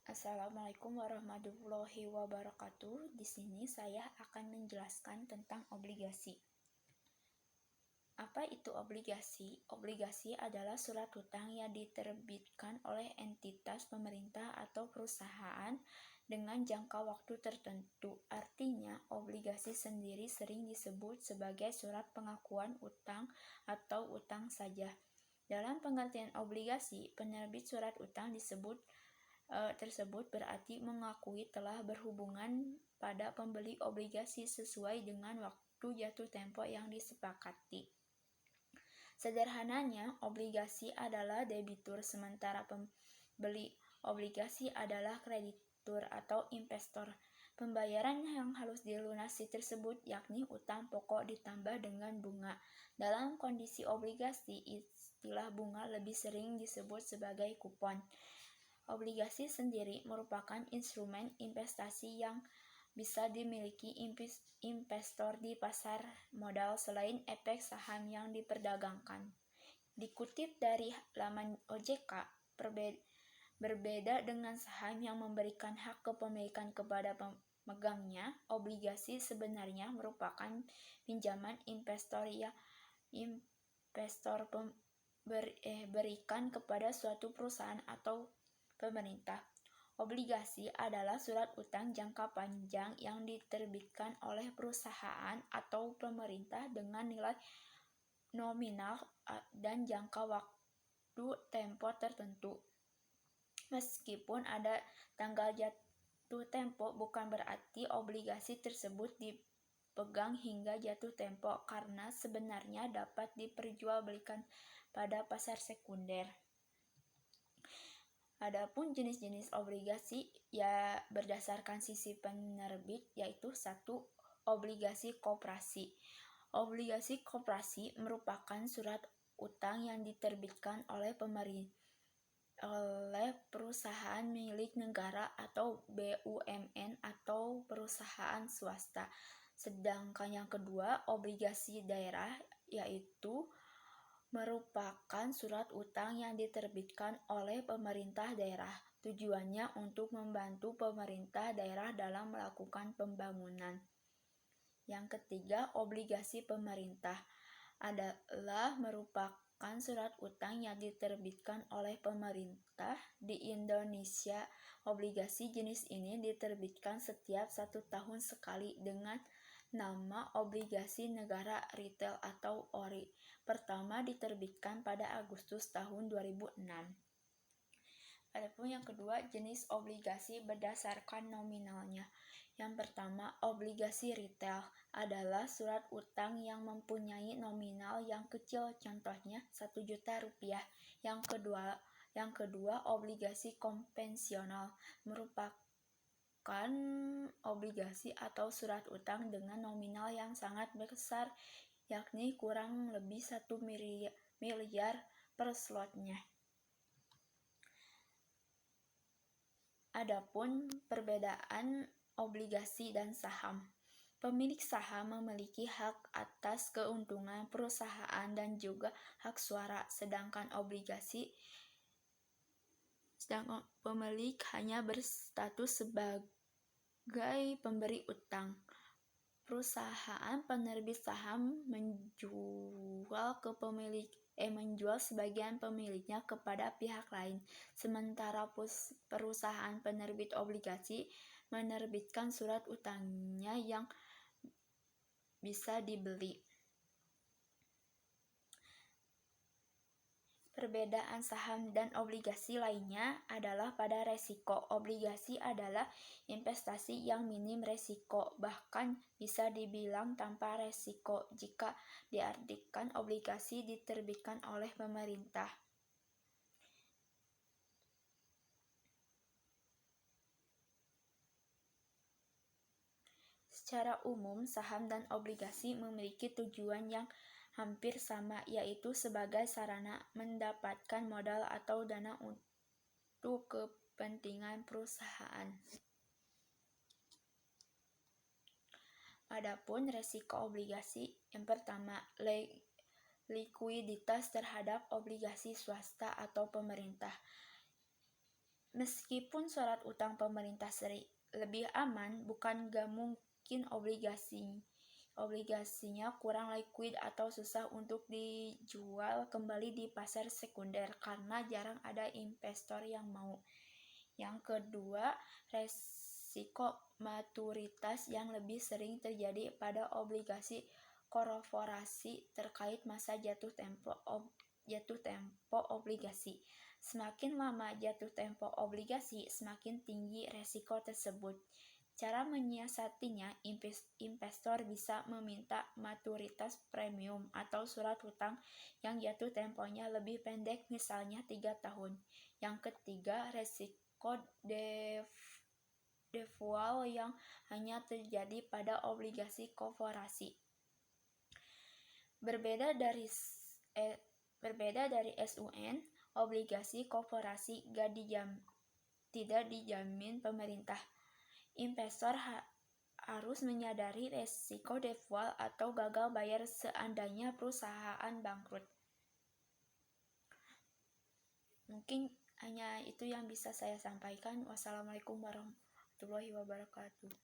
Assalamualaikum warahmatullahi wabarakatuh. Di sini saya akan menjelaskan tentang obligasi. Apa itu obligasi? Obligasi adalah surat hutang yang diterbitkan oleh entitas pemerintah atau perusahaan dengan jangka waktu tertentu. Artinya, obligasi sendiri sering disebut sebagai surat pengakuan utang atau utang saja. Dalam pengertian obligasi, penerbit surat utang tersebut berarti mengakui telah berhubungan pada pembeli obligasi sesuai dengan waktu jatuh tempo yang disepakati. Sederhananya, obligasi adalah debitur sementara pembeli obligasi adalah kreditur atau investor. Pembayaran yang harus dilunasi tersebut yakni utang pokok ditambah dengan bunga. Dalam kondisi obligasi, istilah bunga lebih sering disebut sebagai kupon. Obligasi sendiri merupakan instrumen investasi yang bisa dimiliki investor di pasar modal selain efek saham yang diperdagangkan. Dikutip dari laman OJK, berbeda dengan saham yang memberikan hak kepemilikan kepada pemegangnya, obligasi sebenarnya merupakan pinjaman investor berikan kepada suatu perusahaan atau pemerintah. Obligasi adalah surat utang jangka panjang yang diterbitkan oleh perusahaan atau pemerintah dengan nilai nominal dan jangka waktu tempo tertentu. Meskipun ada tanggal jatuh tempo, bukan berarti obligasi tersebut dipegang hingga jatuh tempo, karena sebenarnya dapat diperjualbelikan pada pasar sekunder. Adapun jenis-jenis obligasi ya berdasarkan sisi penerbit, yaitu 1. Obligasi koperasi. Obligasi koperasi merupakan surat utang yang diterbitkan oleh perusahaan milik negara atau BUMN atau perusahaan swasta. Sedangkan yang kedua, obligasi daerah, yaitu merupakan surat utang yang diterbitkan oleh pemerintah daerah. Tujuannya untuk membantu pemerintah daerah dalam melakukan pembangunan. Yang ketiga, obligasi pemerintah adalah merupakan surat utang yang diterbitkan oleh pemerintah di Indonesia. Obligasi jenis ini diterbitkan setiap 1 tahun sekali dengan nama obligasi negara retail atau ORI. Pertama diterbitkan pada Agustus tahun 2006. Adapun yang kedua, jenis obligasi berdasarkan nominalnya. Yang pertama, obligasi retail adalah surat utang yang mempunyai nominal yang kecil, contohnya 1 juta rupiah. Yang kedua, obligasi konvensional merupakan obligasi atau surat utang dengan nominal yang sangat besar, yakni kurang lebih 1 miliar per slotnya. Adapun perbedaan obligasi dan saham. Pemilik saham memiliki hak atas keuntungan perusahaan dan juga hak suara, sedangkan pemilik hanya berstatus sebagai pemberi utang. Perusahaan penerbit saham menjual sebagian pemiliknya kepada pihak lain, sementara perusahaan penerbit obligasi menerbitkan surat utangnya yang bisa dibeli. Perbedaan saham dan obligasi lainnya adalah pada resiko. Obligasi adalah investasi yang minim resiko, bahkan bisa dibilang tanpa resiko jika diartikan obligasi diterbitkan oleh pemerintah. Secara umum, saham dan obligasi memiliki tujuan yang hampir sama, yaitu sebagai sarana mendapatkan modal atau dana untuk kepentingan perusahaan. Adapun resiko obligasi, yang pertama, likuiditas terhadap obligasi swasta atau pemerintah. Meskipun surat utang pemerintah lebih aman, bukan gak mungkin obligasinya kurang liquid atau susah untuk dijual kembali di pasar sekunder karena jarang ada investor yang mau. Yang kedua, resiko maturitas yang lebih sering terjadi pada obligasi korporasi terkait masa jatuh tempo obligasi. Semakin lama jatuh tempo obligasi, semakin tinggi resiko tersebut. Cara menyiasatinya, investor bisa meminta maturitas premium atau surat hutang yang jatuh temponya lebih pendek, misalnya 3 tahun. Yang ketiga, resiko default yang hanya terjadi pada obligasi korporasi. Berbeda dari SUN, obligasi korporasi tidak dijamin pemerintah. Investor harus menyadari resiko default atau gagal bayar seandainya perusahaan bangkrut. Mungkin hanya itu yang bisa saya sampaikan. Wassalamualaikum warahmatullahi wabarakatuh.